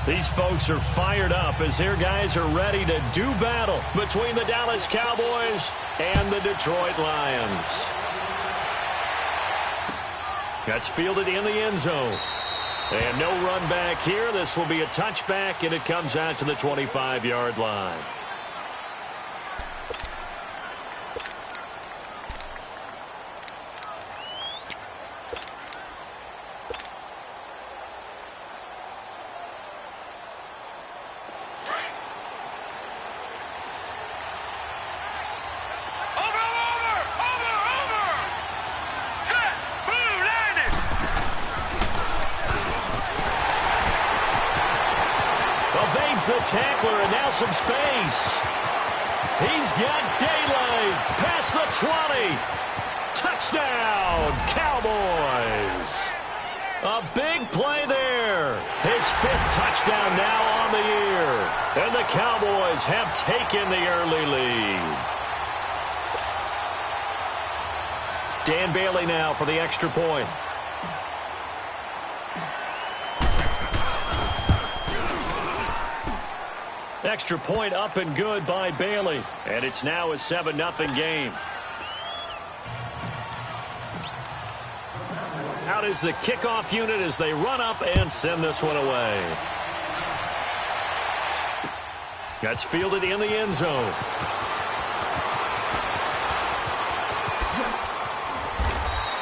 These folks are fired up as their guys are ready to do battle between the Dallas Cowboys and the Detroit Lions. That's fielded in the end zone. And no run back here. This will be a touchback, and it comes out to the 25-yard line. The tackler, and now some space. He's got daylight past the 20. Touchdown, Cowboys. A big play there. His 5th touchdown now on the year. And the Cowboys have taken the early lead. Dan Bailey now for the extra point. Extra point up and good by Bailey. And it's now a 7-0 game. Out is the kickoff unit as they run up and send this one away. That's fielded in the end zone.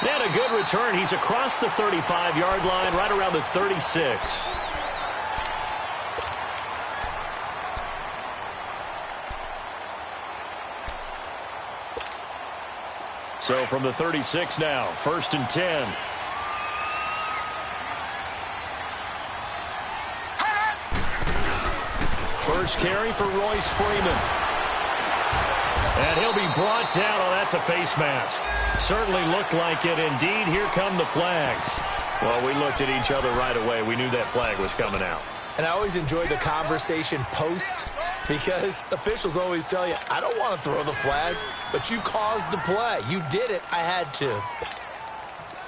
And a good return. He's across the 35-yard line, right around the 36. So from the 36 now, 1st and 10. First carry for Royce Freeman. And he'll be brought down. Oh, that's a face mask. Certainly looked like it. Indeed, here come the flags. Well, we looked at each other right away. We knew that flag was coming out. And I always enjoy the conversation post because officials always tell you, I don't want to throw the flag, but you caused the play. You did it. I had to.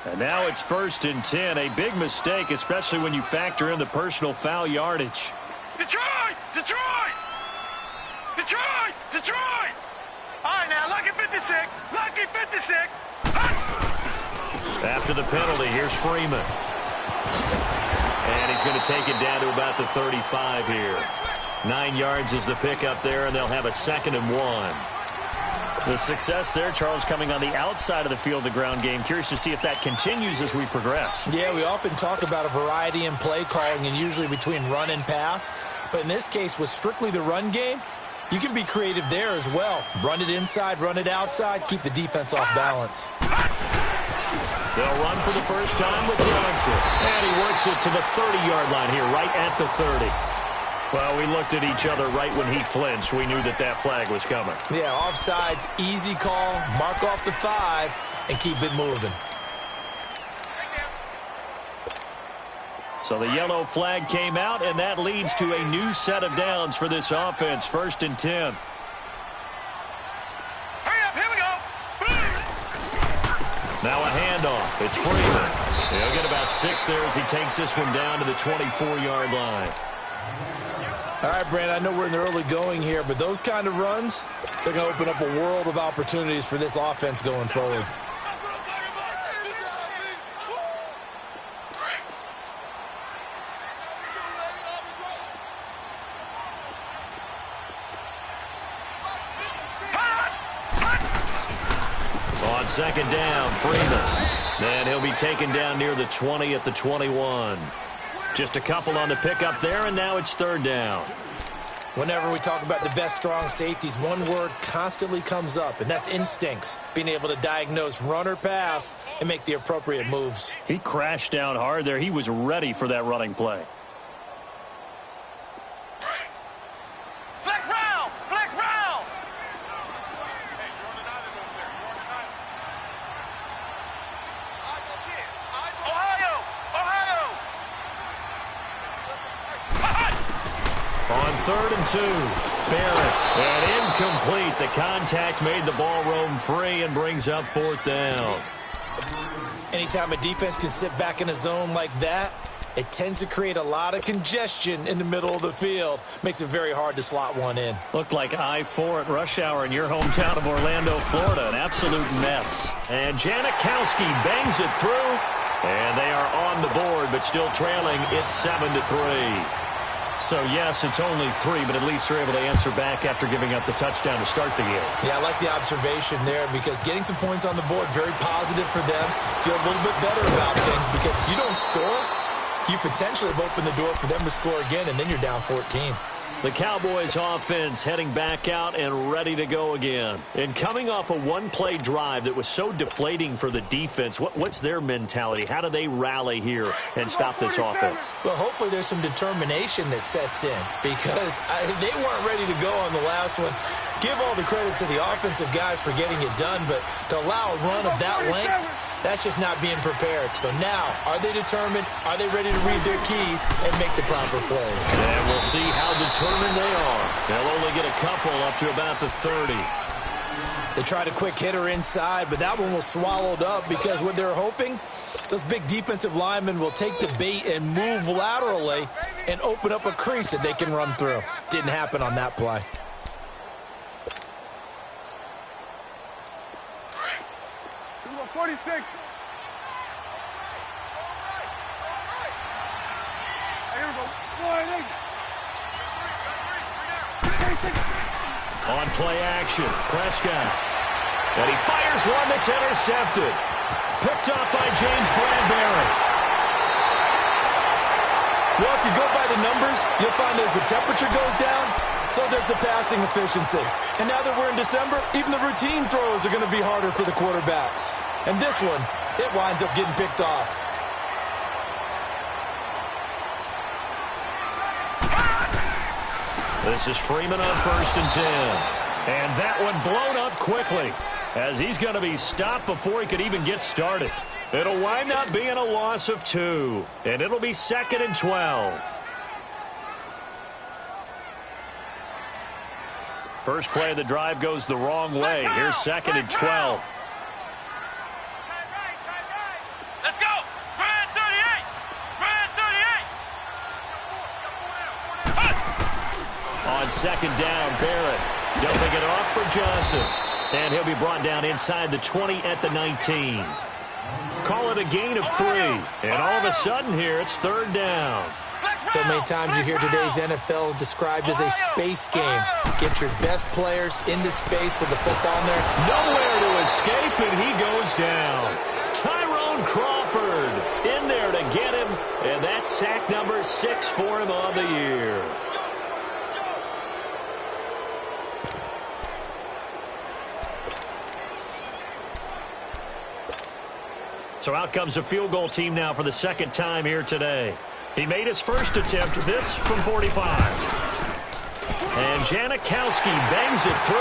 And now it's 1st and 10. A big mistake, especially when you factor in the personal foul yardage. Detroit! Detroit! Detroit! Detroit! All right, now, lucky 56. Lucky 56. After the penalty, here's Freeman. And he's going to take it down to about the 35 here. 9 yards is the pickup there, and they'll have a 2nd and 1. The success there, Charles, coming on the outside of the field, the ground game. Curious to see if that continues as we progress. Yeah, we often talk about a variety in play calling and usually between run and pass. But in this case, with strictly the run game, you can be creative there as well. Run it inside, run it outside, keep the defense off balance. They'll run for the first time with Johnson. And he works it to the 30-yard line here, right at the 30. Well, we looked at each other right when he flinched. We knew that that flag was coming. Yeah, offsides, easy call, mark off the 5, and keep it moving. So the yellow flag came out, and that leads to a new set of downs for this offense. 1st and 10. Now a handoff. It's Freeman. He'll get about 6 there as he takes this one down to the 24-yard line. All right, Brandon, I know we're in the early going here, but those kind of runs, they're going to open up a world of opportunities for this offense going forward. On 2nd down, Freeman. And he'll be taken down near the 20 at the 21. Just a couple on the pickup there, and now it's 3rd down. Whenever we talk about the best strong safeties, one word constantly comes up, and that's instincts. Being able to diagnose run or pass and make the appropriate moves. He crashed down hard there. He was ready for that running play. Flex round! Flex round! Ohio! Ohio! On 3rd and 2, Barrett. And incomplete. The contact made the ball roam free and brings up 4th down. Anytime a defense can sit back in a zone like that, It tends to create a lot of congestion in the middle of the field. Makes it very hard to slot one in. Looked like I-4 at rush hour in your hometown of Orlando, Florida. An absolute mess. And Janikowski bangs it through. And they are on the board, but still trailing. It's 7-3. So, yes, it's only 3, but at least they're able to answer back after giving up the touchdown to start the game. Yeah, I like the observation there because getting some points on the board, very positive for them. Feel a little bit better about things because if you don't score, you potentially have opened the door for them to score again, and then you're down 14. The Cowboys offense heading back out and ready to go again. And coming off a one-play drive that was so deflating for the defense, what's their mentality? How do they rally here and stop this offense? Well, hopefully there's some determination that sets in because they weren't ready to go on the last one. Give all the credit to the offensive guys for getting it done, but to allow a run of that length, that's just not being prepared. So now, are they determined? Are they ready to read their keys and make the proper plays? And we'll see how determined they are. They'll only get a couple up to about the 30. They tried a quick hitter inside, but that one was swallowed up because what they're hoping, those big defensive linemen will take the bait and move laterally and open up a crease that they can run through. Didn't happen on that play. Number 46. Here we go. 4-8. On play action, Prescott. And he fires one that's intercepted. Picked up by James Bradbury. Well, if you go by the numbers, you'll find as the temperature goes down, so does the passing efficiency. And now that we're in December, even the routine throws are going to be harder for the quarterbacks. And this one, it winds up getting picked off. This is Freeman on 1st and 10. And that one blown up quickly as he's going to be stopped before he could even get started. It'll wind up being a loss of 2. And it'll be 2nd and 12. First play of the drive goes the wrong way. Here's 2nd and 12. Let's go. Brad 38. Brad 38. On 2nd down, Barrett dumping it off for Johnson. And he'll be brought down inside the 20 at the 19. Call it a gain of 3. And all of a sudden here, it's 3rd down. So many times you hear today's NFL described as a space game. Get your best players into space with the football in there. Nowhere to escape, and he goes down. Tyrone Crawford in there to get him, and that's sack number 6 for him on the year. So out comes a field goal team now for the 2nd time here today. He made his first attempt, this from 45. And Janikowski bangs it through,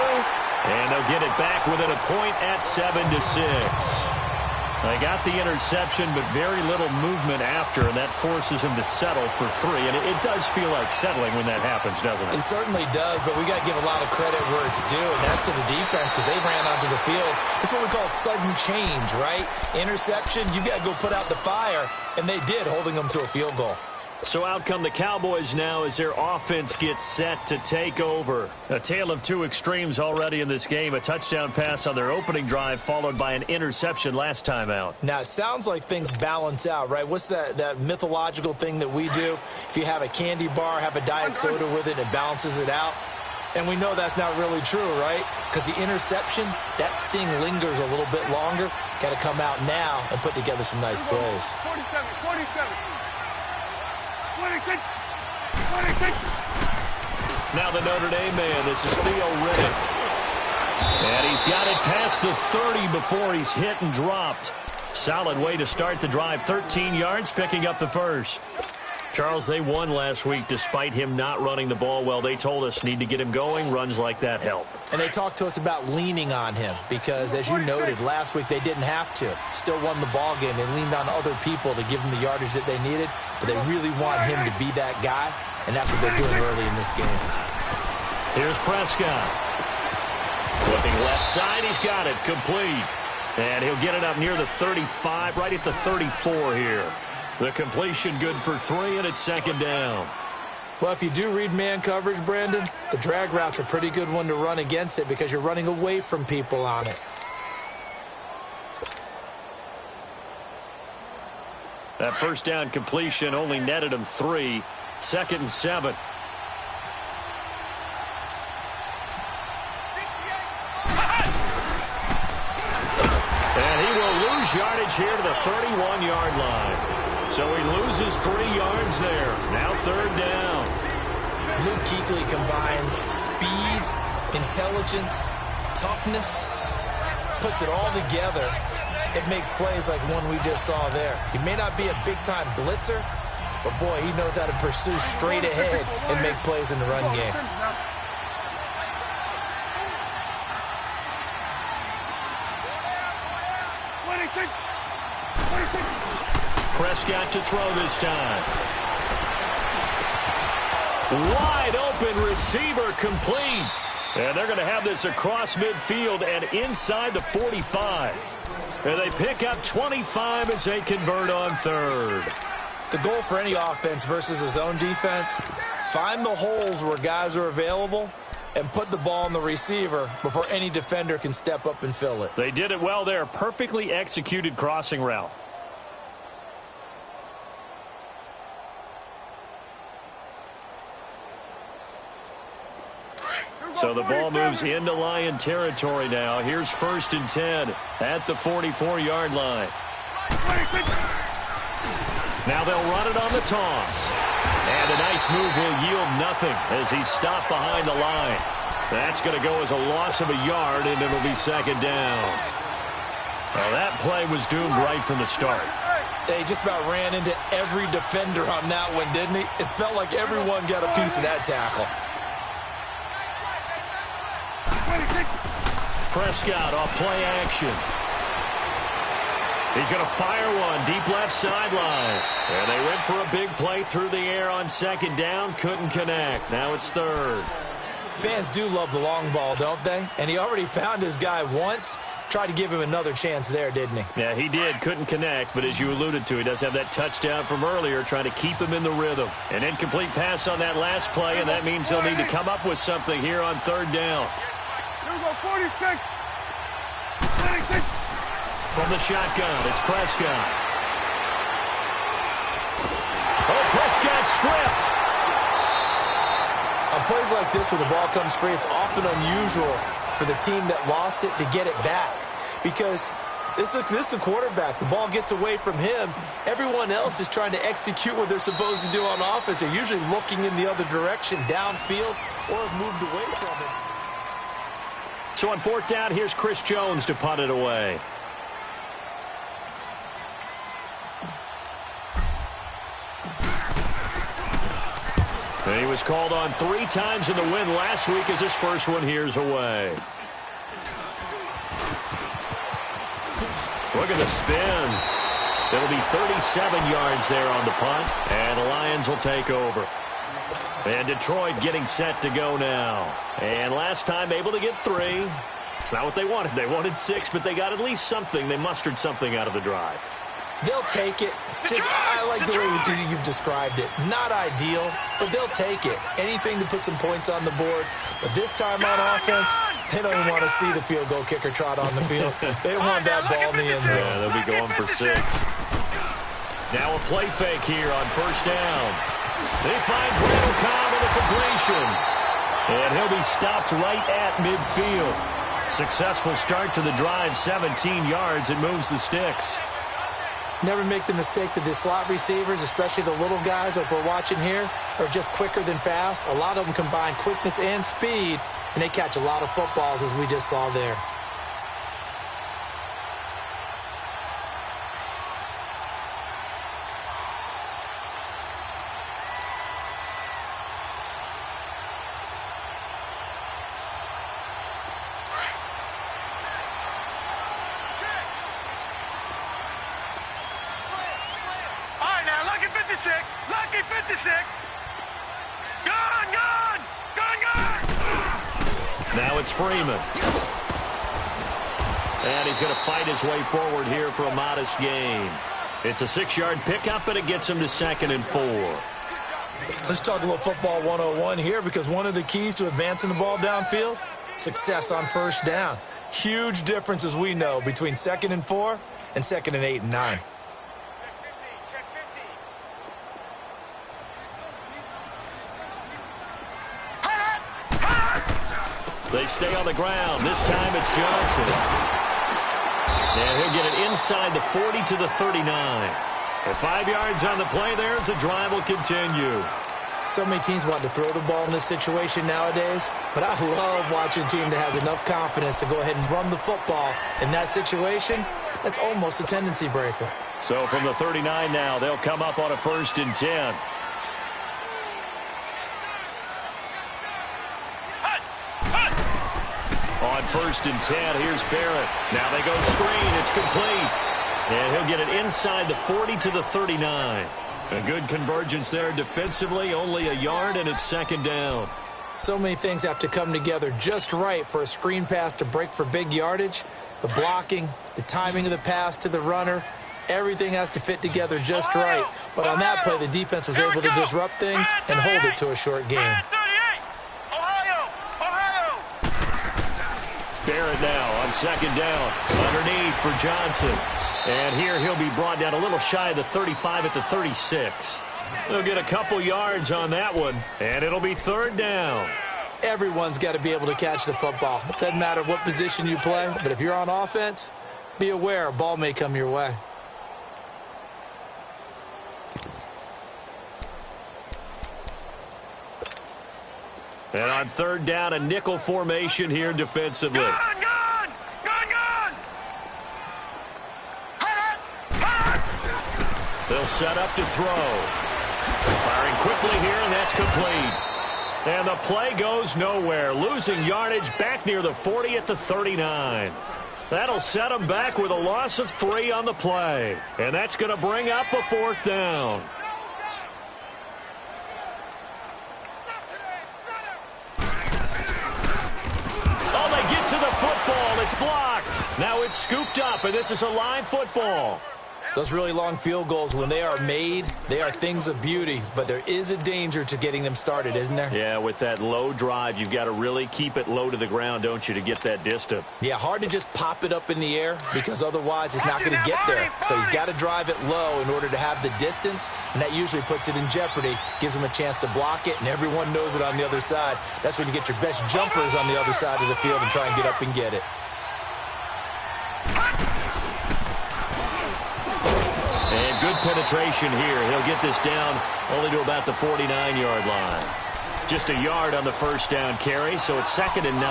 and they'll get it back within a point at 7-6. They got the interception, but very little movement after, and that forces him to settle for 3. And it does feel like settling when that happens, doesn't it? It certainly does, but we got to give a lot of credit where it's due, and that's to the defense because they ran onto the field. It's what we call sudden change, right? Interception, you got to go put out the fire, and they did, holding them to a field goal. So out come the Cowboys now as their offense gets set to take over. A tale of 2 extremes already in this game. A touchdown pass on their opening drive followed by an interception last time out. Now, it sounds like things balance out, right? What's that mythological thing that we do? If you have a candy bar, have a diet soda with it, it balances it out. And we know that's not really true, right? Because the interception, that sting lingers a little bit longer. Got to come out now and put together some nice plays. 47. 26. Now the Notre Dame man, this is Theo Riddick. And he's got it past the 30 before he's hit and dropped. Solid way to start the drive. 13 yards, picking up the first. Charles, they won last week despite him not running the ball well. They told us need to get him going. Runs like that help. And they talked to us about leaning on him because, as you noted, last week they didn't have to. Still won the ball game. They leaned on other people to give them the yardage that they needed, but they really want him to be that guy, and that's what they're doing early in this game. Here's Prescott. Flipping left side, he's got it complete. And he'll get it up near the 35, right at the 34 here. The completion good for 3, and it's second down. Well, if you do read man coverage, Brandon, the drag route's a pretty good one to run against it because you're running away from people on it. That first down completion only netted him 3. Second and 7. And he will lose yardage here to the 31-yard line. So he loses 3 yards there. Now third down. Luke Kuechly combines speed, intelligence, toughness, puts it all together. It makes plays like one we just saw there. He may not be a big-time blitzer, but boy, he knows how to pursue straight ahead and make plays in the run game. Prescott to throw this time. Wide open receiver complete. And they're going to have this across midfield and inside the 45. And they pick up 25 as they convert on third. The goal for any offense versus a zone defense, find the holes where guys are available and put the ball on the receiver before any defender can step up and fill it. They did it well there. Perfectly executed crossing route. So the ball moves into Lion territory now. Here's first and 10 at the 44-yard line. Now they'll run it on the toss. And a nice move will yield nothing as he's stopped behind the line. That's going to go as a loss of a yard, and it'll be second down. Well, that play was doomed right from the start. They just about ran into every defender on that one, didn't he? It felt like everyone got a piece of that tackle. Prescott off play action. He's going to fire one deep left sideline. And they went for a big play through the air on second down. Couldn't connect. Now it's third. Fans do love the long ball, don't they? And he already found his guy once. Tried to give him another chance there, didn't he? Yeah, he did. Couldn't connect. But as you alluded to, he does have that touchdown from earlier, trying to keep him in the rhythm. An incomplete pass on that last play, and that means they'll need to come up with something here on third down. Here we go, 46. 46. From the shotgun, it's Prescott. Oh, Prescott stripped. On plays like this, when the ball comes free, it's often unusual for the team that lost it to get it back. Because this is the quarterback. The ball gets away from him. Everyone else is trying to execute what they're supposed to do on offense. They're usually looking in the other direction, downfield, or have moved away from it. So on fourth down, here's Chris Jones to punt it away. And he was called on 3 times in the win last week as his first one here's away. Look at the spin. It'll be 37 yards there on the punt, and the Lions will take over. And Detroit getting set to go now. And last time able to get 3. It's not what they wanted. They wanted 6, but they got at least something. They mustered something out of the drive. They'll take it. I like the way you've described it. Not ideal, but they'll take it. Anything to put some points on the board. But this time on offense, they don't even want to see the field goal kicker trot on the field. They want that ball in the end zone. Yeah, they'll be going for 6. Now a play fake here on first down. He finds Randall Cobb with a completion. And he'll be stopped right at midfield. Successful start to the drive, 17 yards. It moves the sticks. Never make the mistake that the slot receivers, especially the little guys like we're watching here, are just quicker than fast. A lot of them combine quickness and speed, and they catch a lot of footballs, as we just saw there. Lucky 56. Gone. Now it's Freeman. And he's going to fight his way forward here for a modest gain. It's a 6-yard pickup, and it gets him to 2nd and 4. Let's talk a little football 101 here, because one of the keys to advancing the ball downfield, success on first down. Huge difference, as we know, between 2nd and 4 and 2nd and 8 and 9. They stay on the ground. This time it's Johnson. And he'll get it inside the 40 to the 39. And 5 yards on the play there as the drive will continue. So many teams want to throw the ball in this situation nowadays, but I love watching a team that has enough confidence to go ahead and run the football in that situation. That's almost a tendency breaker. So from the 39 now, they'll come up on a 1st and 10. On 1st and 10, here's Barrett. Now they go screen. It's complete. And he'll get it inside the 40 to the 39. A good convergence there defensively, only a yard, and it's 2nd down. So many things have to come together just right for a screen pass to break for big yardage. The blocking, the timing of the pass to the runner, everything has to fit together just right. But on that play, the defense was able to disrupt things and hold it to a short game. Barrett now on 2nd down, underneath for Johnson. And here he'll be brought down a little shy of the 35 at the 36. They'll get a couple yards on that one, and it'll be 3rd down. Everyone's got to be able to catch the football. It doesn't matter what position you play, but if you're on offense, be aware a ball may come your way. And on 3rd down, a nickel formation here defensively. Gun! They'll set up to throw. Firing quickly here, and that's complete. And the play goes nowhere. Losing yardage back near the 40 at the 39. That'll set them back with a loss of 3 on the play. And that's going to bring up a 4th down. Oh, they get to the football. It's blocked. Now it's scooped up, and this is a live football. Those really long field goals, when they are made, they are things of beauty, but there is a danger to getting them started, isn't there? Yeah, with that low drive, you've got to really keep it low to the ground, don't you, to get that distance? Yeah, hard to just pop it up in the air because otherwise it's not going to get there. So he's got to drive it low in order to have the distance, and that usually puts it in jeopardy, gives him a chance to block it, and everyone knows it on the other side. That's when you get your best jumpers on the other side of the field and try and get up and get it. And good penetration here. He'll get this down only to about the 49-yard line. Just a yard on the 1st down carry, so it's 2nd and 9.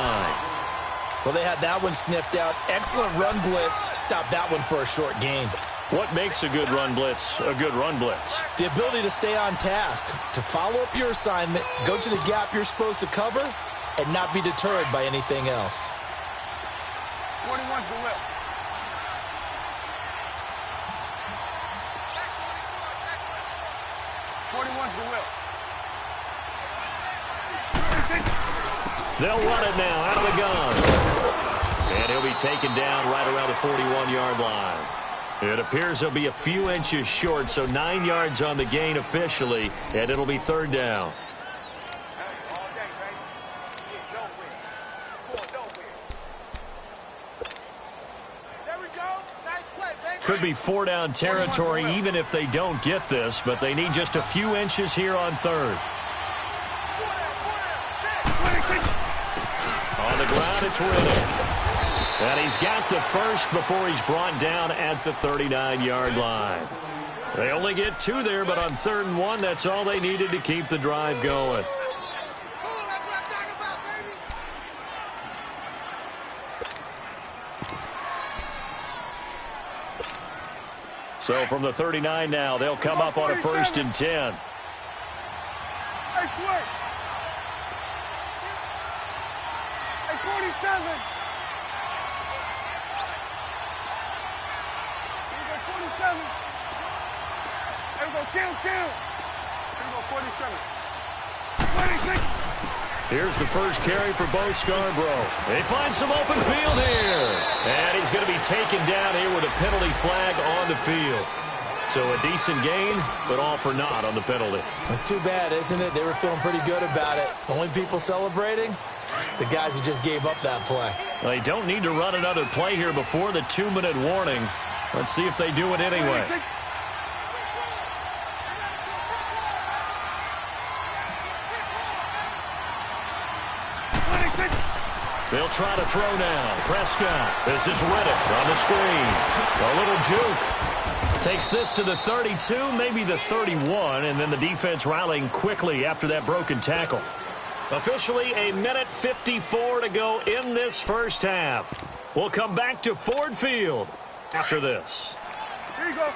Well, they had that one sniffed out. Excellent run blitz. Stopped that one for a short gain. What makes a good run blitz a good run blitz? The ability to stay on task, to follow up your assignment, go to the gap you're supposed to cover, and not be deterred by anything else. 21's the whip. They'll run it now out of the gun. And he'll be taken down right around the 41-yard line. It appears he'll be a few inches short, so 9 yards on the gain officially, and it'll be 3rd down. Could be 4-down territory even if they don't get this, but they need just a few inches here on 3rd. On the ground, it's Riddick. And he's got the first before he's brought down at the 39-yard line. They only get 2 there, but on 3rd and 1, that's all they needed to keep the drive going. So from the 39 now, they'll come up on a 1st and 10. Hey, Swift. Hey, 47. Here we go, 47. Here we go, kill. Here we go, 47. 26. Here's the first carry for Bo Scarborough. They find some open field here. And he's going to be taken down here with a penalty flag on the field. So a decent gain, but all for naught on the penalty. It's too bad, isn't it? They were feeling pretty good about it. The only people celebrating, the guys who just gave up that play. They don't need to run another play here before the 2-minute warning. Let's see if they do it anyway. They'll try to throw now. Prescott. This is Riddick on the squeeze. A little juke. Takes this to the 32, maybe the 31, and then the defense rallying quickly after that broken tackle. Officially a minute 54 to go in this first half. We'll come back to Ford Field after this. Here you go.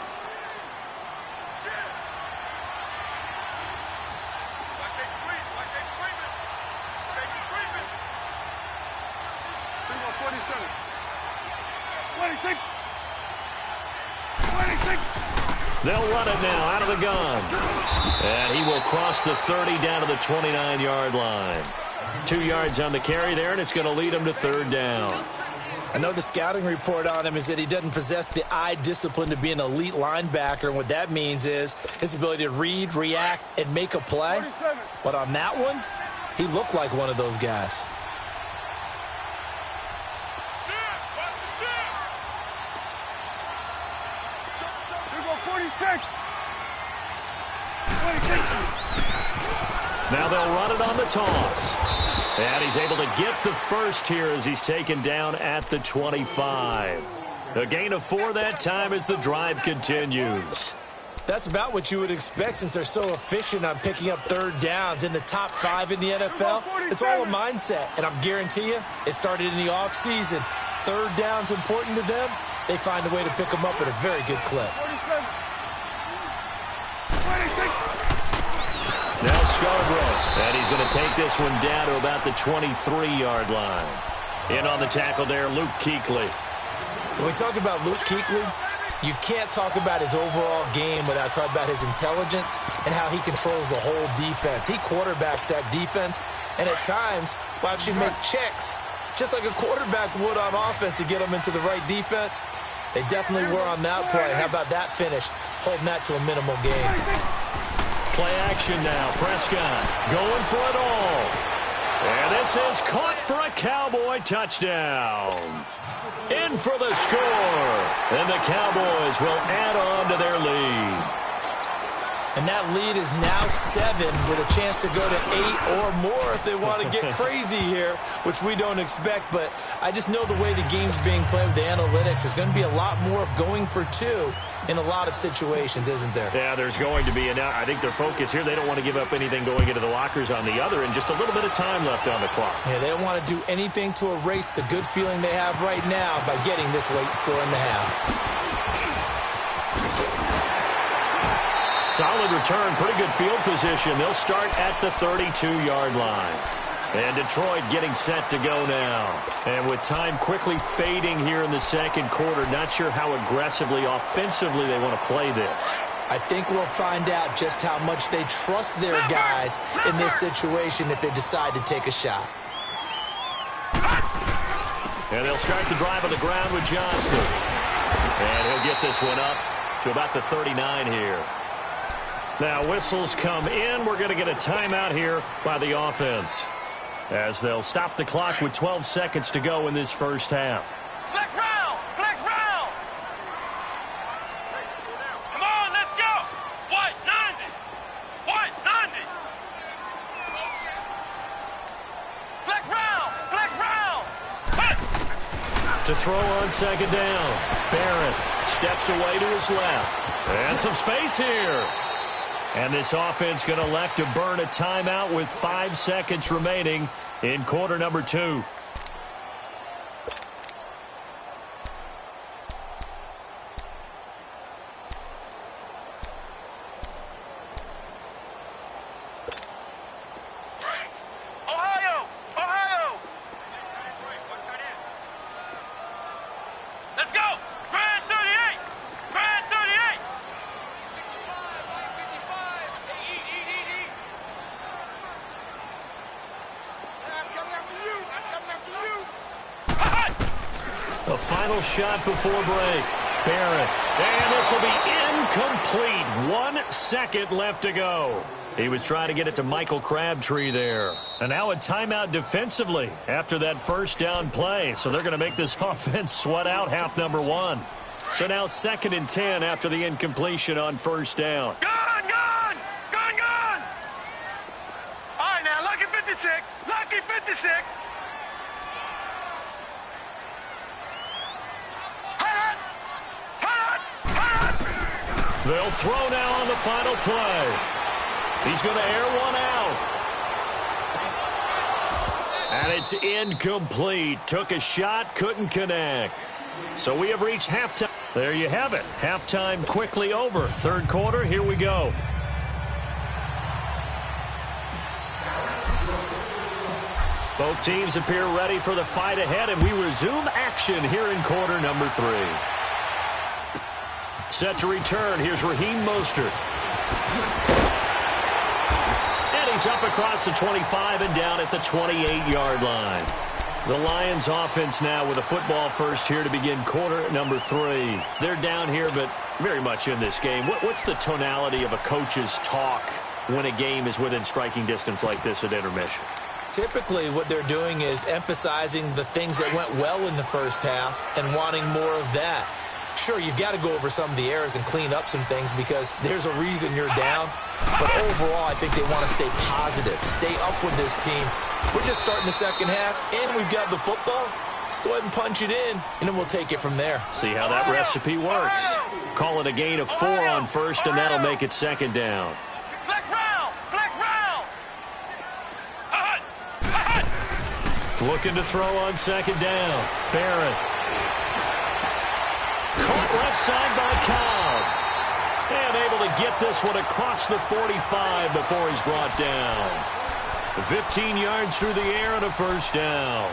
They'll run it now out of the gun. And he will cross the 30 down to the 29-yard line. 2 yards on the carry there, and it's going to lead him to third down. I know the scouting report on him is that he doesn't possess the eye discipline to be an elite linebacker, and what that means is his ability to read, react, and make a play. But on that one, he looked like one of those guys. Now they'll run it on the toss. And he's able to get the first here as he's taken down at the 25. A gain of 4 that time as the drive continues. That's about what you would expect since they're so efficient on picking up third downs in the top 5 in the NFL. It's all a mindset, and I guarantee you it started in the offseason. Third down's important to them. They find a way to pick them up at a very good clip. Now Scarborough, and he's going to take this one down to about the 23-yard line. In on the tackle there, Luke Kuechly. When we talk about Luke Kuechly, you can't talk about his overall game without talking about his intelligence and how he controls the whole defense. He quarterbacks that defense, and at times will actually make checks, just like a quarterback would on offense to get them into the right defense. They definitely were on that play. How about that finish, holding that to a minimal gain. Play action now. Prescott going for it all. And this is caught for a Cowboy touchdown. In for the score. And the Cowboys will add on to their lead. And that lead is now 7 with a chance to go to 8 or more if they want to get crazy here, which we don't expect. But I just know the way the game's being played with the analytics, there's going to be a lot more of going for 2 in a lot of situations, isn't there? Yeah, there's going to be. And I think their focus here, they don't want to give up anything going into the lockers on the other, and just a little bit of time left on the clock. Yeah, they don't want to do anything to erase the good feeling they have right now by getting this late score in the half. Solid return, pretty good field position. They'll start at the 32-yard line. And Detroit getting set to go now. And with time quickly fading here in the second quarter, not sure how aggressively, offensively they want to play this. I think we'll find out just how much they trust their guys in this situation if they decide to take a shot. And they'll start the drive on the ground with Johnson. And he'll get this one up to about the 39 here. Now whistles come in. We're going to get a timeout here by the offense, as they'll stop the clock with 12 seconds to go in this first half. Flex round! Flex round! Come on, let's go! White 90! White 90! Flex round! Flex round! Hey! To throw on second down. Barrett steps away to his left. And some space here. And this offense going to elect to burn a timeout with 5 seconds remaining in quarter number 2. Ohio! Ohio! Let's go! Grand 38! Grand 38! A final shot before break. Barrett. And this will be incomplete. 1 second left to go. He was trying to get it to Michael Crabtree there. And now a timeout defensively after that first down play. So they're going to make this offense sweat out half number 1. So now 2nd and 10 after the incompletion on first down. Gone, gone! Gone, gone! All right, now, lucky 56. Lucky 56. Hot! Hot! Hot! They'll throw now on the final play. He's going to air one out. And it's incomplete. Took a shot, couldn't connect. So we have reached halftime. There you have it. Halftime quickly over. Third quarter, here we go. Both teams appear ready for the fight ahead, and we resume action here in quarter number 3. Set to return. Here's Raheem Mostert. And he's up across the 25 and down at the 28-yard line. The Lions offense now with a football first here to begin quarter number 3. They're down here, but very much in this game. What's the tonality of a coach's talk when a game is within striking distance like this at intermission? Typically, what they're doing is emphasizing the things that went well in the first half and wanting more of that. Sure, you've got to go over some of the errors and clean up some things because there's a reason you're down. But overall, I think they want to stay positive, stay up with this team. We're just starting the second half, and we've got the football. Let's go ahead and punch it in, and then we'll take it from there. See how that recipe works. Call it a gain of 4 on first, and that'll make it second down. Flex round! Flex round! Looking to throw on second down. Barrett. Caught left side by Cobb. And able to get this one across the 45 before he's brought down. 15 yards through the air and a first down.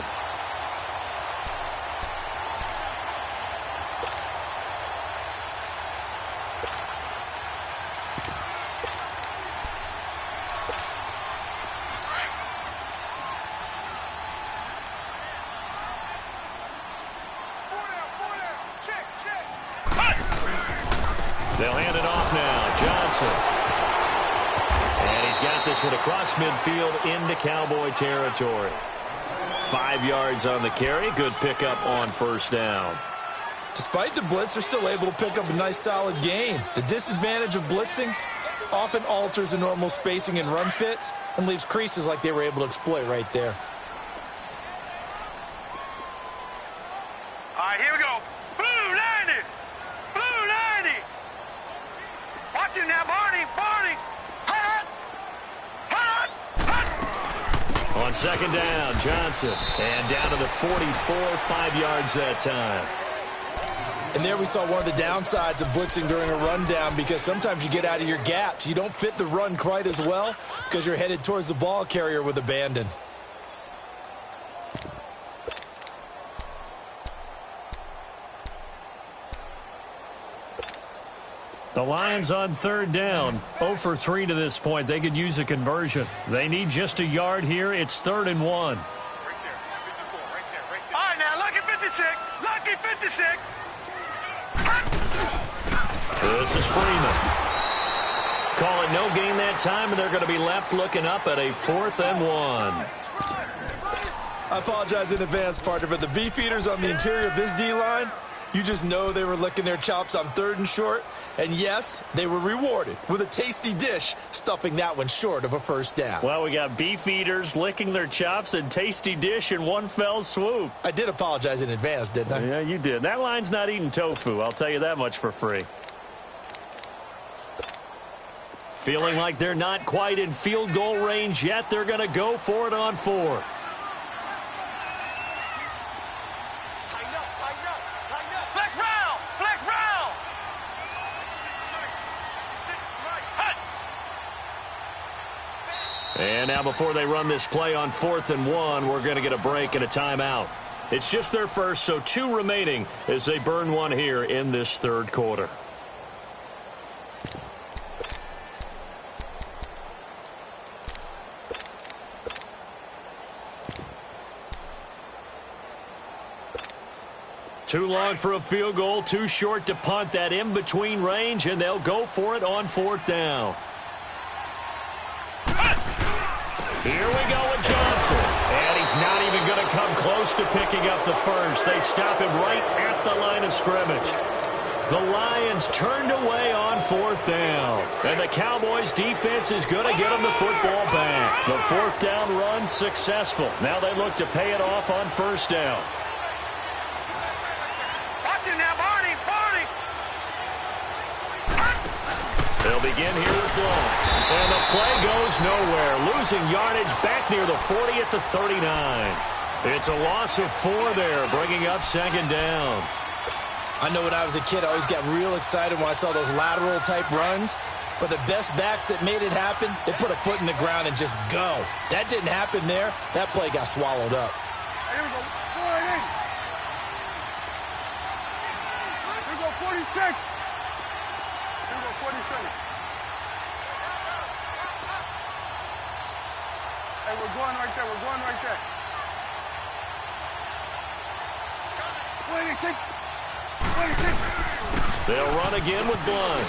They'll hand it off now. Johnson. And he's got this one across midfield into Cowboy territory. 5 yards on the carry. Good pickup on first down. Despite the blitz, they're still able to pick up a nice, solid gain. The disadvantage of blitzing often alters the normal spacing and run fits and leaves creases like they were able to exploit right there. All right, here we go. Blue 90! Blue 90! Watch it now, Barney! Barney! Hot! Hot! Hot! On second down, Johnson. And down to the 44, 5 yards that time. And there we saw one of the downsides of blitzing during a rundown because sometimes you get out of your gaps. You don't fit the run quite as well because you're headed towards the ball carrier with abandon. The Lions on third down. 0 for 3 to this point. They could use a conversion. They need just a yard here. It's 3rd and 1. Right there, 54, right there. All right, now, lucky 56. Lucky 56. This is Freeman. Call it no gain that time, and they're going to be left looking up at a 4th and 1. I apologize in advance, partner, but the beef eaters on the interior of this D-line, you just know they were licking their chops on 3rd and short. And yes, they were rewarded with a tasty dish, stuffing that one short of a first down. Well, we got beef eaters licking their chops and tasty dish in one fell swoop. I did apologize in advance, didn't I? Yeah, you did. That line's not eating tofu. I'll tell you that much for free. Feeling like they're not quite in field goal range yet. They're going to go for it on 4th. Flex round! Flex round! And now before they run this play on 4th and 1, we're going to get a break and a timeout. It's just their first, so 2 remaining as they burn one here in this third quarter. Too long for a field goal, too short to punt. That in-between range, and they'll go for it on 4th down. Here we go with Johnson. And he's not even going to come close to picking up the first. They stop him right at the line of scrimmage. The Lions turned away on 4th down. And the Cowboys' defense is going to get them the football back. The 4th down run successful. Now they look to pay it off on 1st down. Watch it now, Barney. They'll begin here with Blunt. And the play goes nowhere. Losing yardage back near the 40 at the 39. It's a loss of 4 there, bringing up 2nd down. I know when I was a kid, I always got real excited when I saw those lateral-type runs. But the best backs that made it happen, they put a foot in the ground and just go. That didn't happen there. That play got swallowed up. Here we go. Here we go, 46. Here we go, 47. Hey, we're going right there. 26. They'll run again with Blunt.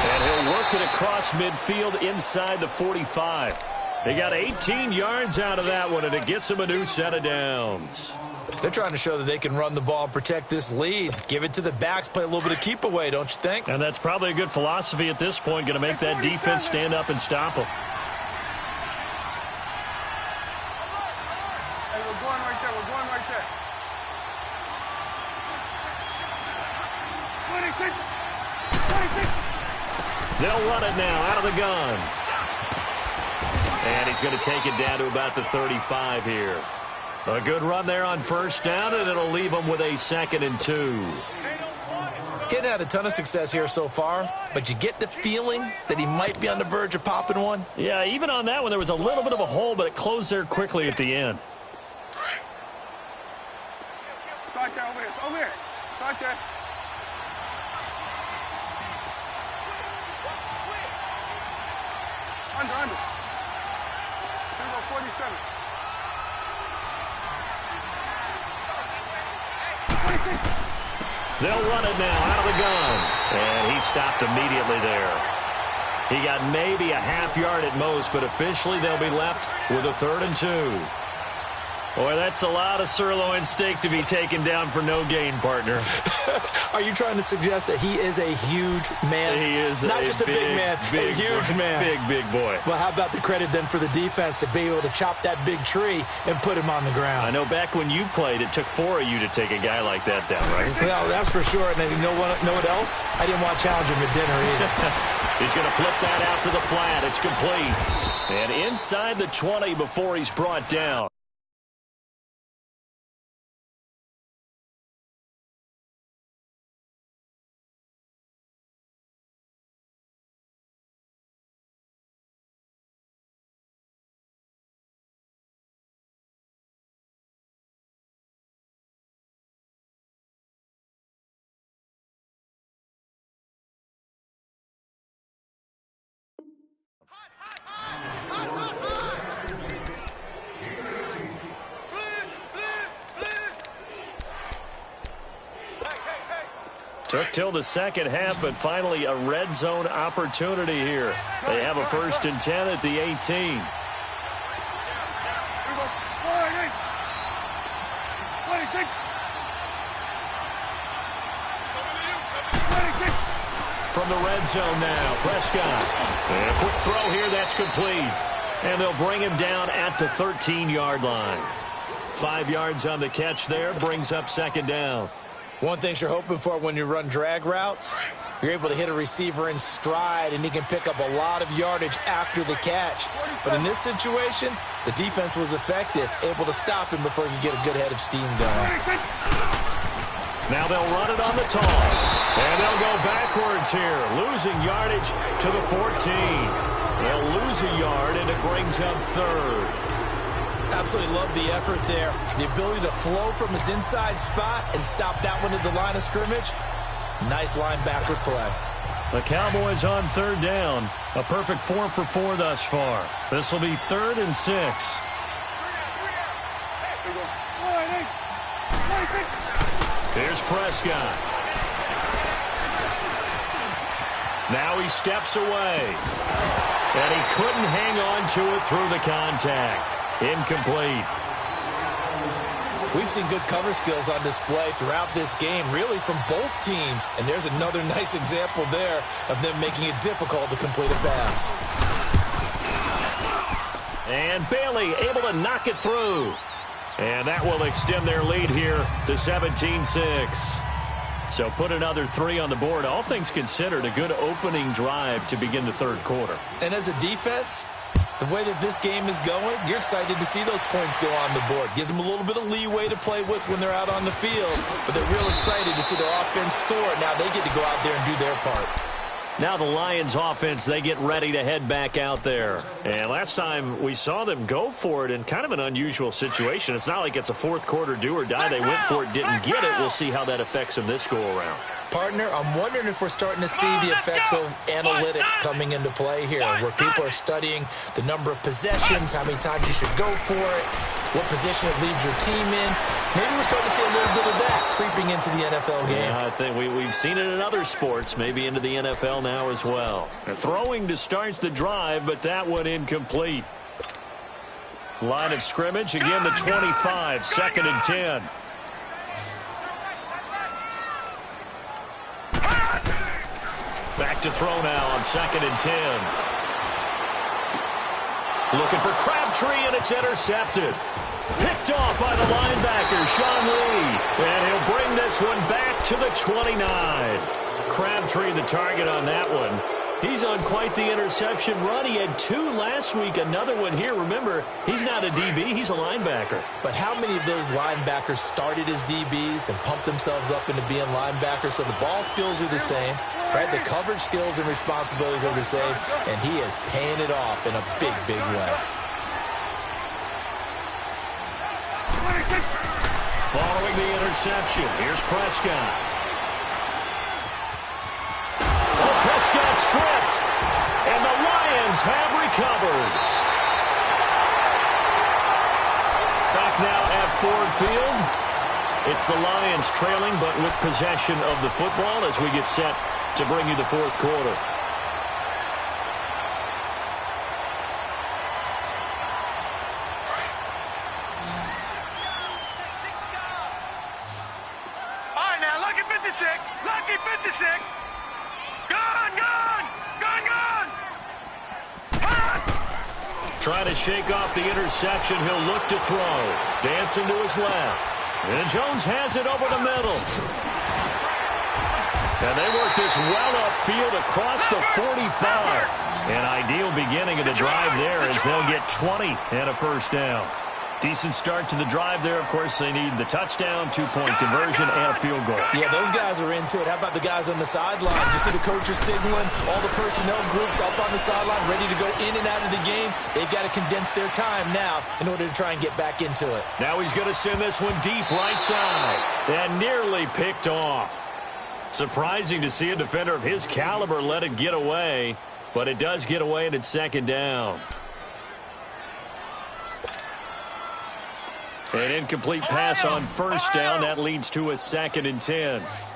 And he'll work it across midfield inside the 45. They got 18 yards out of that one, and it gets them a new set of downs. They're trying to show that they can run the ball and protect this lead. Give it to the backs, play a little bit of keep away, don't you think? And that's probably a good philosophy at this point, going to make that defense stand up and stop them. Hey, we're going right there. 26. They'll run it now out of the gun. And he's going to take it down to about the 35 here. A good run there on 1st down, and it'll leave them with a 2nd and 2. Getting had a ton of success here so far, but you get the feeling that he might be on the verge of popping one. Yeah, even on that one, there was a little bit of a hole, but it closed there quickly at the end. Start there, over here. Start there. Under. Here we go, 47. 26. They'll run it now out of the gun. And he stopped immediately there. He got maybe a half yard at most, but officially they'll be left with a 3rd and 2. Boy, that's a lot of sirloin steak to be taken down for no gain, partner. Are you trying to suggest that he is a huge man? He is not just a big man, a huge man. Big boy. Well, how about the credit then for the defense to be able to chop that big tree and put him on the ground? I know back when you played, it took 4 of you to take a guy like that down, right? Well, that's for sure. And then you know what else? I didn't want to challenge him at dinner either. He's going to flip that out to the flat. It's complete. And inside the 20 before he's brought down. Took till the 2nd half, but finally a red zone opportunity here. They have a 1st and 10 at the 18. From the red zone now, Prescott. And a quick throw here, that's complete. And they'll bring him down at the 13-yard line. 5 yards on the catch there, brings up 2nd down. One thing you're hoping for when you run drag routes, you're able to hit a receiver in stride, and he can pick up a lot of yardage after the catch. But in this situation, the defense was effective, able to stop him before he could get a good head of steam going. Now they'll run it on the toss. And they'll go backwards here, losing yardage to the 14. They'll lose a yard, and it brings up 3rd. Absolutely love the effort there. The ability to flow from his inside spot and stop that one at the line of scrimmage. Nice linebacker play. The Cowboys on 3rd down. A perfect 4 for 4 thus far. This will be 3rd and 6. Here's Prescott. Now he steps away. And he couldn't hang on to it through the contact. Incomplete. We've seen good cover skills on display throughout this game, really from both teams. And there's another nice example there of them making it difficult to complete a pass. And Bailey able to knock it through. And that will extend their lead here to 17-6. So put another 3 on the board. All things considered, a good opening drive to begin the third quarter. And as a defense, the way that this game is going, you're excited to see those points go on the board. Gives them a little bit of leeway to play with when they're out on the field. But they're real excited to see their offense score. Now they get to go out there and do their part. Now the Lions offense, they get ready to head back out there. And last time we saw them go for it in kind of an unusual situation. It's not like it's a fourth quarter do or die. They went for it, didn't get it. We'll see how that affects them this go-around. Partner, I'm wondering if we're starting to see the effects of analytics coming into play here, where people are studying the number of possessions, how many times you should go for it, what position it leaves your team in. Maybe we're starting to see a little bit of that creeping into the NFL game. Yeah, I think we've seen it in other sports, maybe into the NFL now as well. Throwing to start the drive, but that one incomplete. Line of scrimmage, again the 25, 2nd and 10. Back to throw now on 2nd and 10. Looking for Crabtree, and it's intercepted. Picked off by the linebacker, Sean Lee. And he'll bring this one back to the 29. Crabtree the target on that one. He's on quite the interception run. He had 2 last week, another one here. Remember, he's not a DB, he's a linebacker. But how many of those linebackers started as DBs and pumped themselves up into being linebackers? So the ball skills are the same, right? The coverage skills and responsibilities are the same, and he is paying it off in a big, big way. Following the interception, here's Prescott. Prescott stripped, and the Lions have recovered. Back now at Ford Field. It's the Lions trailing, but with possession of the football as we get set to bring you the fourth quarter. All right, now, lucky 56. Lucky 56. Trying to shake off the interception. He'll look to throw. Dancing to his left. And Jones has it over the middle. And they work this well upfield across the 45. An ideal beginning of the drive there as they'll get 20 and a first down. Decent start to the drive there. Of course, they need the touchdown, 2-point conversion, and a field goal. Yeah, those guys are into it. How about the guys on the sideline? You see the coaches signaling, all the personnel groups up on the sideline, ready to go in and out of the game. They've got to condense their time now in order to try and get back into it. Now he's going to send this one deep right side. And nearly picked off. Surprising to see a defender of his caliber let it get away, but it does get away and it's 2nd down. An incomplete pass on 1st down. That leads to a 2nd and 10. Let's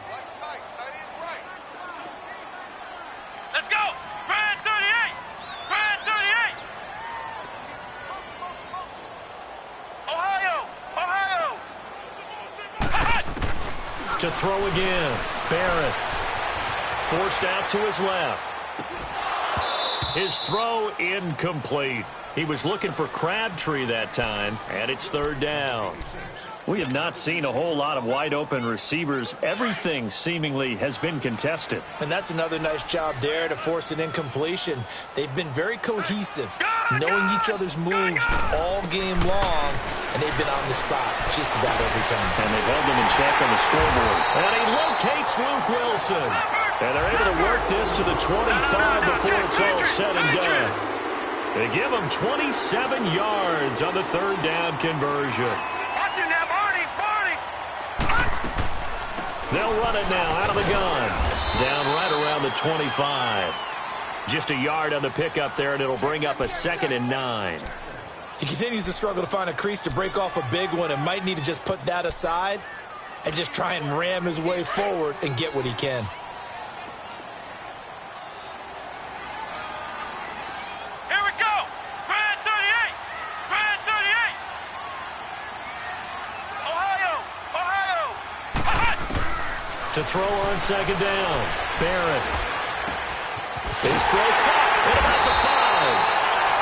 go. Grand 38. Grand 38. Ohio. To throw again. Barrett. Forced out to his left. His throw incomplete. He was looking for Crabtree that time, and it's 3rd down. We have not seen a whole lot of wide-open receivers. Everything seemingly has been contested. And that's another nice job there to force an incompletion. They've been very cohesive, knowing each other's moves all game long, and they've been on the spot just about every time. And they've held them in check on the scoreboard. And he locates Luke Wilson. And they're able to work this to the 25 before it's all said and done. They give him 27 yards on the 3rd down conversion. Watch him now, Barney. They'll run it now out of the gun. Down right around the 25. Just a yard on the pickup there, and it'll bring up a 2nd and 9. He continues to struggle to find a crease to break off a big one and might need to just put that aside. and just try and ram his way forward and get what he can. Here we go. Grand 38. Grand 38. Ohio. To throw on second down. Barrett. His throw caught at about the 5.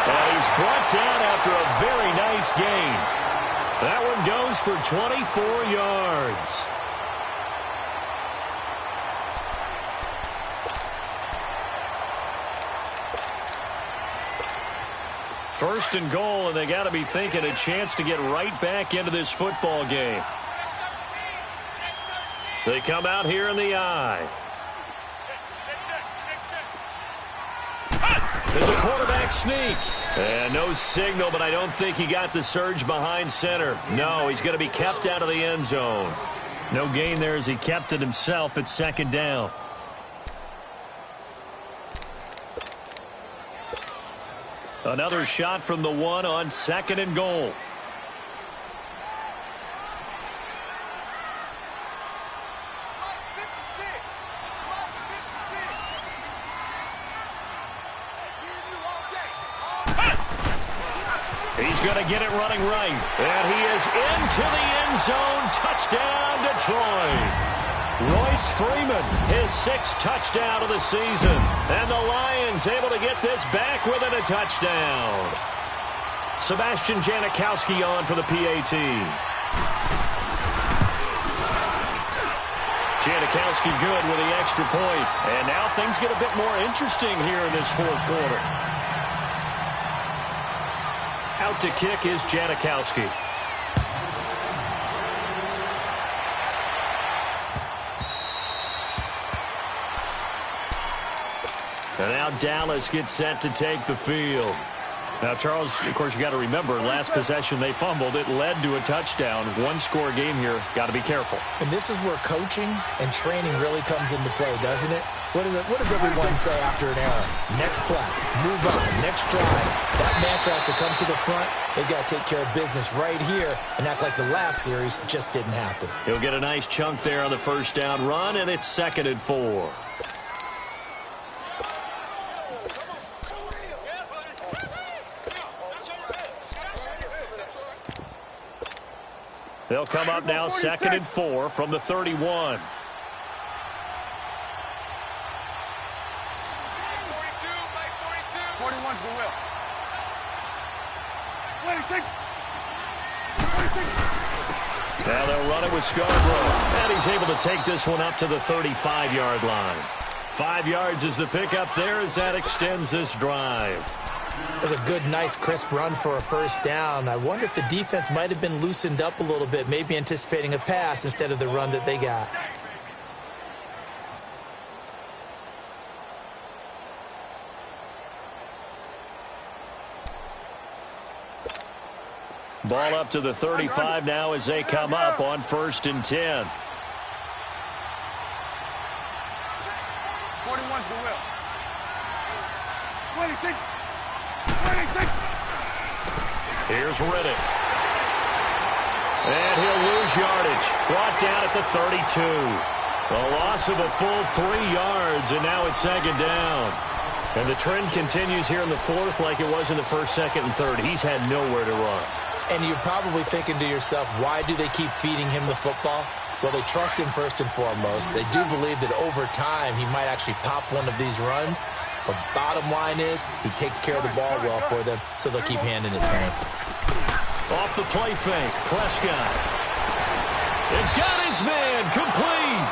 And he's brought down after a very nice gain. That one goes for 24 yards. First and goal, and they got to be thinking a chance to get right back into this football game. They come out here in the I. There's a quarterback sneak. And no signal, but I don't think he got the surge behind center. No, he's going to be kept out of the end zone. No gain there as he kept it himself at second down. Another shot from the 1 on second and goal. He's going to get it running right. And he is into the end zone. Touchdown, Detroit. Royce Freeman, his 6th touchdown of the season. And the Lions able to get this back within a touchdown. Sebastian Janikowski on for the PAT. Janikowski good with the extra point. And now things get a bit more interesting here in this 4th quarter. Out to kick is Janikowski. And now Dallas gets set to take the field. Now, Charles, of course, you got to remember, last possession they fumbled. It led to a touchdown. 1-score game here. Got to be careful. And this is where coaching and training really comes into play, doesn't it? What does everyone say after an error? Next play, move on, next drive. That mantra has to come to the front. They've got to take care of business right here and act like the last series just didn't happen. He'll get a nice chunk there on the first down run, and it's 2nd and 4. They'll come up now 2nd and 4 from the 31. 41's the will. 26. Now they'll run it with Scarborough. And he's able to take this one up to the 35-yard line. 5 yards is the pickup there as that extends this drive. It was a good, nice, crisp run for a first down. I wonder if the defense might have been loosened up a little bit, maybe anticipating a pass instead of the run that they got. Ball up to the 35 now as they come up on 1st and 10. 41's the will. 26. 26. Here's Riddick. And he'll lose yardage. Brought down at the 32. A loss of a full 3 yards, and now it's 2nd down. And the trend continues here in the 4th like it was in the 1st, 2nd, and 3rd. He's had nowhere to run. And you're probably thinking to yourself, why do they keep feeding him the football? Well, they trust him first and foremost. They do believe that over time he might actually pop one of these runs. But bottom line is he takes care of the ball well for them, so they'll keep handing it to him. Off the play fake, Prescott. It got his man complete.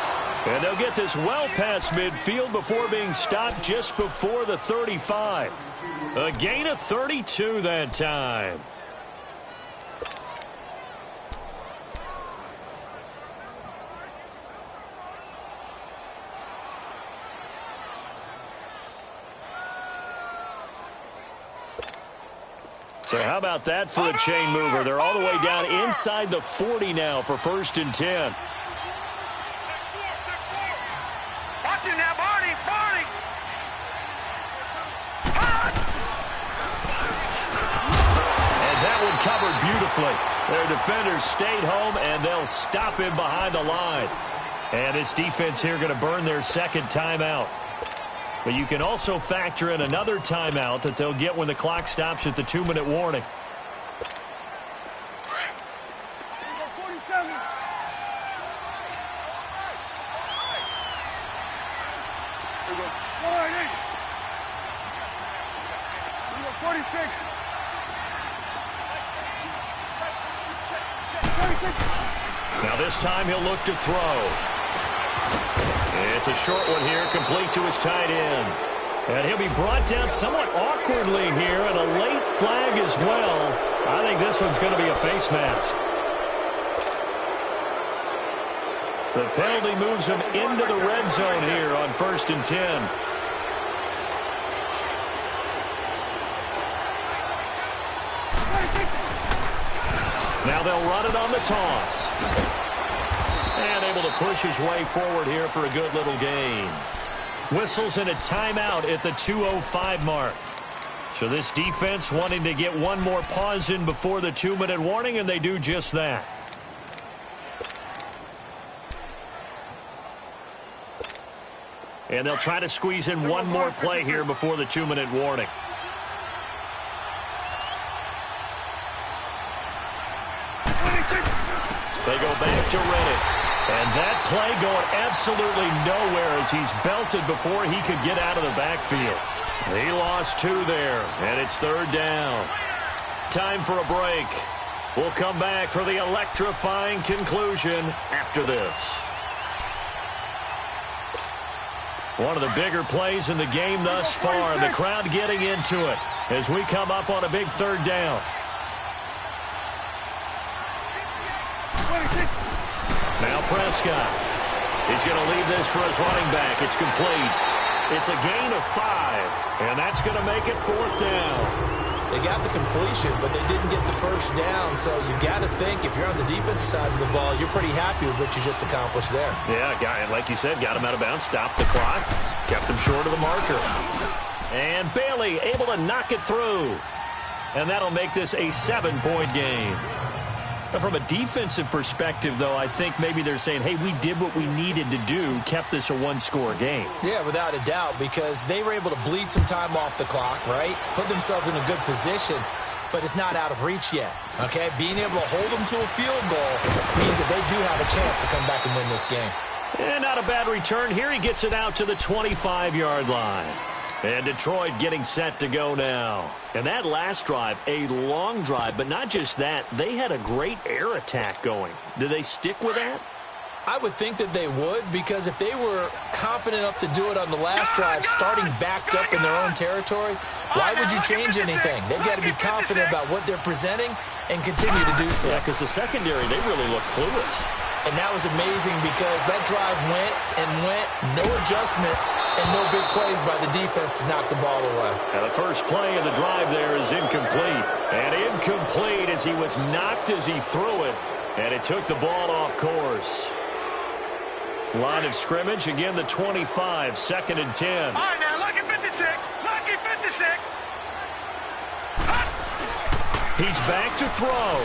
And they'll get this well past midfield before being stopped just before the 35. A gain of 32 that time. So how about that for a chain mover? They're all the way down inside the 40 now for 1st and 10. Watch it now, Barney. Barney. And that one covered beautifully. beautifully. Their defenders stayed home, and they'll stop him behind the line. And this defense here going to burn their second timeout. But you can also factor in another timeout that they'll get when the clock stops at the 2-minute warning. Now this time he'll look to throw. It's a short one here, complete to his tight end. And he'll be brought down somewhat awkwardly here, and a late flag as well. I think this one's going to be a face mask. The penalty moves him into the red zone here on 1st and 10. Now they'll run it on the toss. And able to push his way forward here for a good little gain. Whistles in a timeout at the 2:05 mark. So this defense wanting to get one more pause in before the 2-minute warning, and they do just that. And they'll try to squeeze in one more play here before the 2-minute warning. They go back to Reddick. And that play going absolutely nowhere as he's belted before he could get out of the backfield. He lost 2 there, and it's 3rd down. Time for a break. We'll come back for the electrifying conclusion after this. One of the bigger plays in the game thus far, and the crowd getting into it as we come up on a big 3rd down. Now Prescott. He's going to leave this for his running back. It's complete. It's a gain of 5, and that's going to make it 4th down. They got the completion, but they didn't get the first down, so you got to think if you're on the defensive side of the ball, you're pretty happy with what you just accomplished there. Yeah, and like you said, got him out of bounds, stopped the clock, kept him short of the marker. And Bailey able to knock it through. And that'll make this a 7-point game. From a defensive perspective, though, I think maybe they're saying, hey, we did what we needed to do, kept this a 1-score game. Yeah, without a doubt, because they were able to bleed some time off the clock, right? Put themselves in a good position, but it's not out of reach yet, okay? Being able to hold them to a field goal means that they do have a chance to come back and win this game. And not a bad return here. He gets it out to the 25-yard line. And Detroit getting set to go now. And that last drive, a long drive, but not just that. They had a great air attack going. Do they stick with that? I would think that they would, because if they were confident enough to do it on the last drive, starting backed up in their own territory, why would you change anything? They've got to be confident about what they're presenting and continue to do so. Yeah, because the secondary, they really look clueless. And that was amazing because that drive went and went, no adjustments and no big plays by the defense to knock the ball away. Now the first play of the drive there is incomplete. And incomplete as he was knocked as he threw it. And it took the ball off course. Line of scrimmage, again the 25, 2nd and 10. All right, now, lucky 56. Lucky 56. He's back to throw.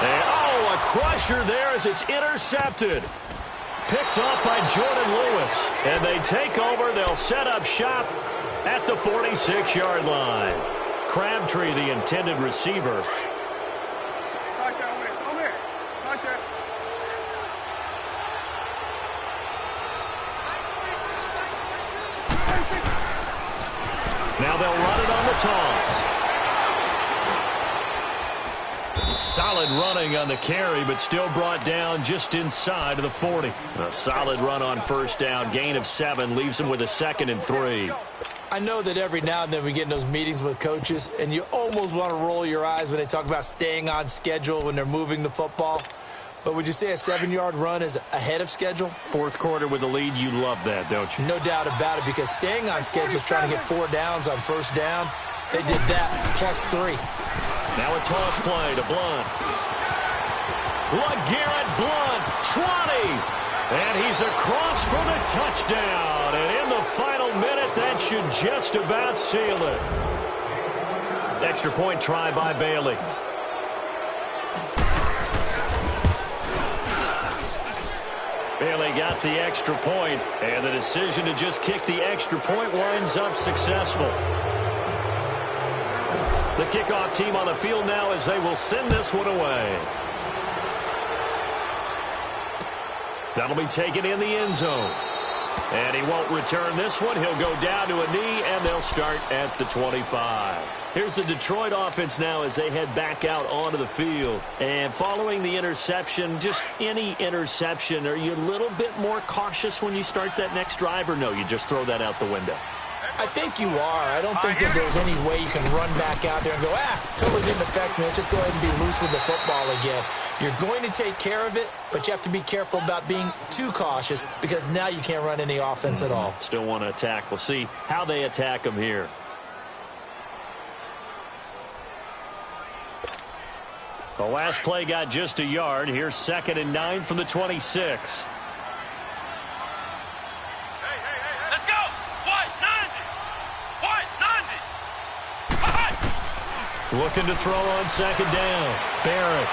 And, oh, a crusher there as it's intercepted. Picked off by Jordan Lewis. And they take over. They'll set up shop at the 46-yard line. Crabtree, the intended receiver. Now they'll run it on the toss. Solid running on the carry, but still brought down just inside of the 40. A solid run on first down. Gain of 7 leaves him with a 2nd and 3. I know that every now and then we get in those meetings with coaches, and you almost want to roll your eyes when they talk about staying on schedule when they're moving the football. But would you say a 7-yard run is ahead of schedule? Fourth quarter with the lead, you love that, don't you? No doubt about it, because staying on schedule is trying to get 4 downs on first down. They did that, plus 3. Now a toss play to Blunt. LeGarrette Blunt, 20. And he's across for the touchdown. And in the final minute, that should just about seal it. Extra point try by Bailey. Bailey got the extra point, and the decision to just kick the extra point winds up successful. The kickoff team on the field now as they will send this one away. That'll be taken in the end zone. And he won't return this one. He'll go down to a knee, and they'll start at the 25. Here's the Detroit offense now as they head back out onto the field. And following the interception, just any interception, are you a little bit more cautious when you start that next drive, or no, you just throw that out the window? I think you are. I don't think that there's any way you can run back out there and go, totally didn't affect me. Let's just go ahead and be loose with the football again. You're going to take care of it, but you have to be careful about being too cautious because now you can't run any offense at all. Still want to attack. We'll see how they attack them here. The last play got just a yard. Here's 2nd and 9 from the 26. Looking to throw on 2nd down. Barrett.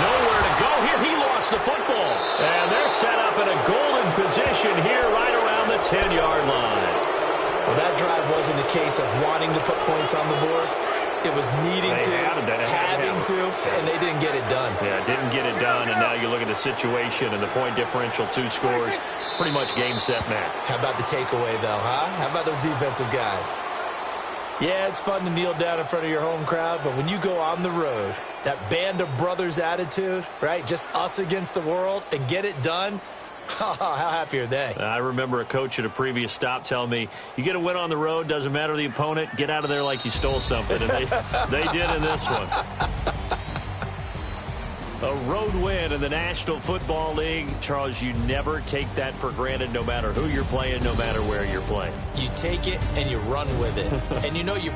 Nowhere to go here. He lost the football. And they're set up in a golden position here right around the 10-yard line. Well, that drive wasn't a case of wanting to put points on the board. It was needing to, having to, and they didn't get it done. Yeah, didn't get it done, and now you look at the situation and the point differential, 2 scores, pretty much game, set, match. How about the takeaway, though, huh? How about those defensive guys? Yeah, it's fun to kneel down in front of your home crowd, but when you go on the road, that band of brothers attitude, right, just us against the world, and get it done, how happy are they? I remember a coach at a previous stop telling me, you get a win on the road, doesn't matter the opponent, get out of there like you stole something. And they did in this one. A road win in the National Football League. Charles, you never take that for granted no matter who you're playing, no matter where you're playing. You take it and you run with it. And you know you